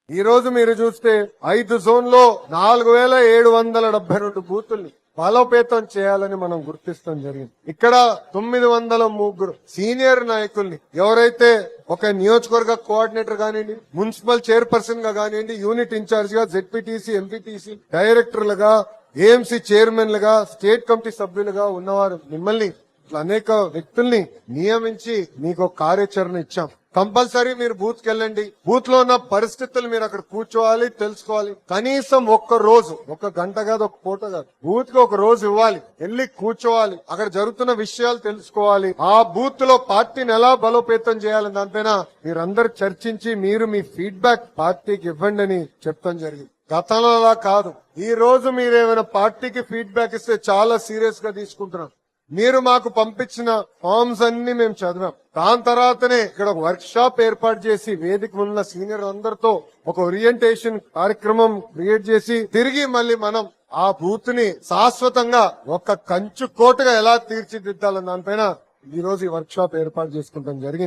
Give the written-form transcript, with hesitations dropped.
ఈ రోజు మీరు చూస్తే 5 జోన్లో 4772 బూతుల్ని బలోపేతం చేయాలని మనం గుర్తిస్తాం జరిగింది. ఇక్కడ 903 సీనియర్ నాయకుల్ని ఎవరైతే ఒక నియోజకవర్గ కోఆర్డినేటర్ కానివ్వండి, మున్సిపల్ చైర్పర్సన్ గా కానివ్వండి, యూనిట్ ఇన్ఛార్జ్ గా, జెడ్పీటీసీ, ఎంపీటీసీ డైరెక్టర్లుగా, ఏఎంసీ చైర్మన్లుగా, స్టేట్ కమిటీ సభ్యులుగా ఉన్నవారు మిమ్మల్ని అనేక వ్యక్తుల్ని నియమించి మీకు కార్యాచరణ ఇచ్చాం. కంపల్సరీ మీరు బూత్ కి వెళ్ళండి. బూత్ లో ఉన్న పరిస్థితులు మీరు అక్కడ కూర్చోవాలి, తెలుసుకోవాలి. కనీసం ఒక్క రోజు, ఒక గంట కాదు, ఒక పూట కాదు, బూత్ కి ఒక రోజు ఇవ్వాలి. వెళ్ళి కూర్చోవాలి, అక్కడ జరుగుతున్న విషయాలు తెలుసుకోవాలి. ఆ బూత్ లో పార్టీని ఎలా బలోపేతం చేయాలని దానిపైన మీరందరూ చర్చించి మీరు మీ ఫీడ్బ్యాక్ పార్టీకి ఇవ్వండి అని చెప్తాం జరిగింది. గతంలో అలా కాదు. ఈ రోజు మీరేమైనా పార్టీకి ఫీడ్బ్యాక్ ఇస్తే చాలా సీరియస్ గా తీసుకుంటున్నాం. మీరు మాకు పంపించిన ఫార్మ్స్ అన్ని మేము చదివాం. దాని తర్వాతనే ఇక్కడ ఒక వర్క్ షాప్ ఏర్పాటు చేసి వేదిక ఉన్న సీనియర్ అందరితో ఒక ఓరియంటేషన్ కార్యక్రమం క్రియేట్ చేసి తిరిగి మళ్ళీ మనం ఆ బూత్ ని శాశ్వతంగా ఒక కంచు కోటగా ఎలా తీర్చిదిద్దాలని దానిపైన ఈ రోజు ఈ వర్క్ షాప్ ఏర్పాటు చేసుకుంటాం జరిగింది.